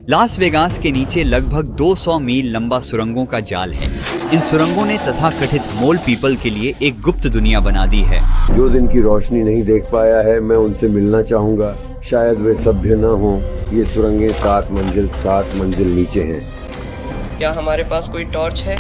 Las Vegas के नीचे लगभग 200 मील लंबा सुरंगों का जाल है। इन सुरंगों ने तथाकथित मोल पीपल के लिए एक गुप्त दुनिया बना दी है। जो दिन की रोशनी नहीं देख पाया है, मैं उनसे मिलना चाहूँगा। शायद वे सभ्य न हों। ये सुरंगें 7 मंजिल नीचे हैं। क्या हमारे पास कोई टॉर्च है?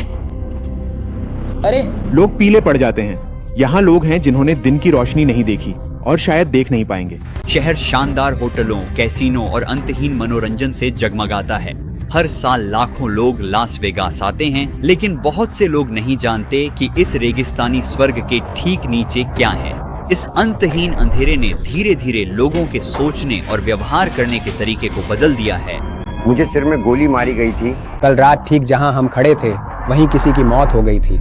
अरे लोग पीले पड़ जाते हैं। यहाँ लोग हैं जिन्होंने दिन की रोशनी नहीं देखी और शायद देख नहीं पाएंगे। शहर शानदार होटलों, कैसीनो और अंतहीन मनोरंजन से जगमगाता है। हर साल लाखों लोग लास वेगास आते हैं, लेकिन बहुत से लोग नहीं जानते कि इस रेगिस्तानी स्वर्ग के ठीक नीचे क्या है। इस अंतहीन अंधेरे ने धीरे धीरे लोगों के सोचने और व्यवहार करने के तरीके को बदल दिया है। मुझे सिर में गोली मारी गई थी। कल रात ठीक जहां हम खड़े थे वहीं किसी की मौत हो गई थी।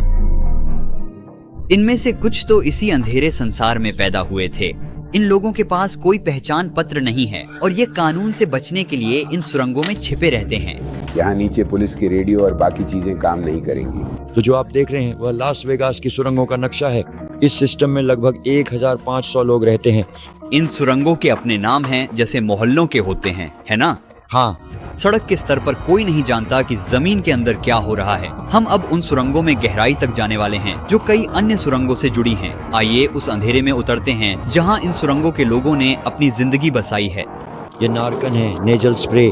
इनमें से कुछ तो इसी अंधेरे संसार में पैदा हुए थे। इन लोगों के पास कोई पहचान पत्र नहीं है और ये कानून से बचने के लिए इन सुरंगों में छिपे रहते हैं। यहाँ नीचे पुलिस की रेडियो और बाकी चीजें काम नहीं करेंगी। तो जो आप देख रहे हैं वह लास वेगास की सुरंगों का नक्शा है। इस सिस्टम में लगभग 1500 लोग रहते हैं। इन सुरंगों के अपने नाम हैं, जैसे मोहल्लों के होते हैं, है ना? हाँ। सड़क के स्तर पर कोई नहीं जानता कि जमीन के अंदर क्या हो रहा है। हम अब उन सुरंगों में गहराई तक जाने वाले हैं जो कई अन्य सुरंगों से जुड़ी हैं। आइए उस अंधेरे में उतरते हैं जहां इन सुरंगों के लोगों ने अपनी जिंदगी बसाई है। ये नार्कन है, नेजल स्प्रे।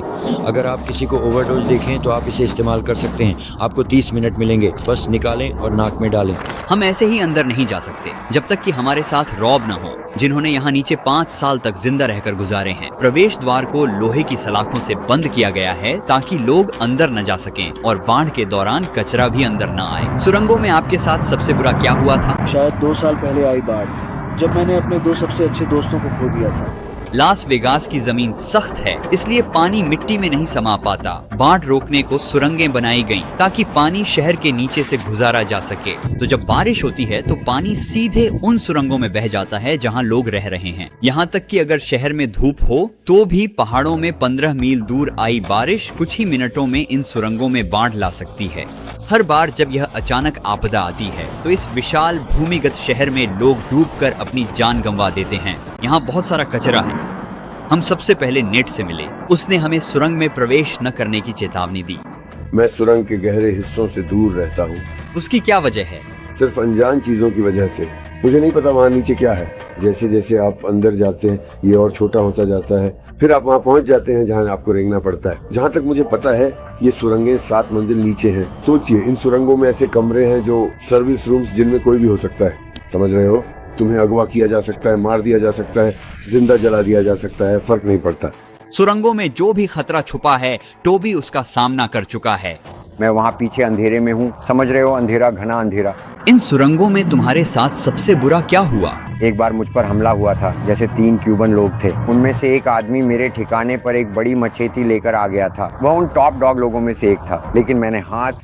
अगर आप किसी को ओवरडोज देखें तो आप इसे इस्तेमाल कर सकते हैं। आपको 30 मिनट मिलेंगे, बस निकालें और नाक में डालें। हम ऐसे ही अंदर नहीं जा सकते जब तक कि हमारे साथ रॉब न हो, जिन्होंने यहाँ नीचे 5 साल तक जिंदा रहकर गुजारे हैं। प्रवेश द्वार को लोहे की सलाखों से बंद किया गया है ताकि लोग अंदर न जा सकें और बाढ़ के दौरान कचरा भी अंदर न आए। सुरंगों में आपके साथ सबसे बुरा क्या हुआ था? शायद 2 साल पहले आई बाढ़, जब मैंने अपने 2 सबसे अच्छे दोस्तों को खो दिया था। लास वेगास की जमीन सख्त है, इसलिए पानी मिट्टी में नहीं समा पाता। बाढ़ रोकने को सुरंगें बनाई गईं ताकि पानी शहर के नीचे से गुजारा जा सके। तो जब बारिश होती है तो पानी सीधे उन सुरंगों में बह जाता है जहां लोग रह रहे हैं। यहाँ तक कि अगर शहर में धूप हो तो भी पहाड़ों में 15 मील दूर आई बारिश कुछ ही मिनटों में इन सुरंगों में बाढ़ ला सकती है। हर बार जब यह अचानक आपदा आती है तो इस विशाल भूमिगत शहर में लोग डूबकर अपनी जान गंवा देते हैं। यहाँ बहुत सारा कचरा है। हम सबसे पहले नेट से मिले। उसने हमें सुरंग में प्रवेश न करने की चेतावनी दी। मैं सुरंग के गहरे हिस्सों से दूर रहता हूँ। उसकी क्या वजह है? सिर्फ अनजान चीजों की वजह से। मुझे नहीं पता वहाँ नीचे क्या है। जैसे जैसे आप अंदर जाते हैं ये और छोटा होता जाता है। फिर आप वहाँ पहुँच जाते हैं जहाँ आपको रेंगना पड़ता है। जहाँ तक मुझे पता है ये सुरंगें 7 मंजिल नीचे हैं। सोचिए, इन सुरंगों में ऐसे कमरे हैं जो सर्विस रूम्स, जिनमें कोई भी हो सकता है। समझ रहे हो? तुम्हें अगवा किया जा सकता है, मार दिया जा सकता है, जिंदा जला दिया जा सकता है, फर्क नहीं पड़ता। सुरंगों में जो भी खतरा छुपा है टोबी उसका सामना कर चुका है। मैं वहाँ पीछे अंधेरे में हूँ। समझ रहे हो? अंधेरा, घना अंधेरा। इन सुरंगों में तुम्हारे साथ सबसे बुरा क्या हुआ? एक बार मुझ पर हमला हुआ था। जैसे 3 क्यूबन लोग थे। उनमें से एक आदमी मेरे ठिकाने पर एक बड़ी मचेती लेकर आ गया था। वह उन टॉप डॉग लोगों में से एक था, लेकिन मैंने हाथ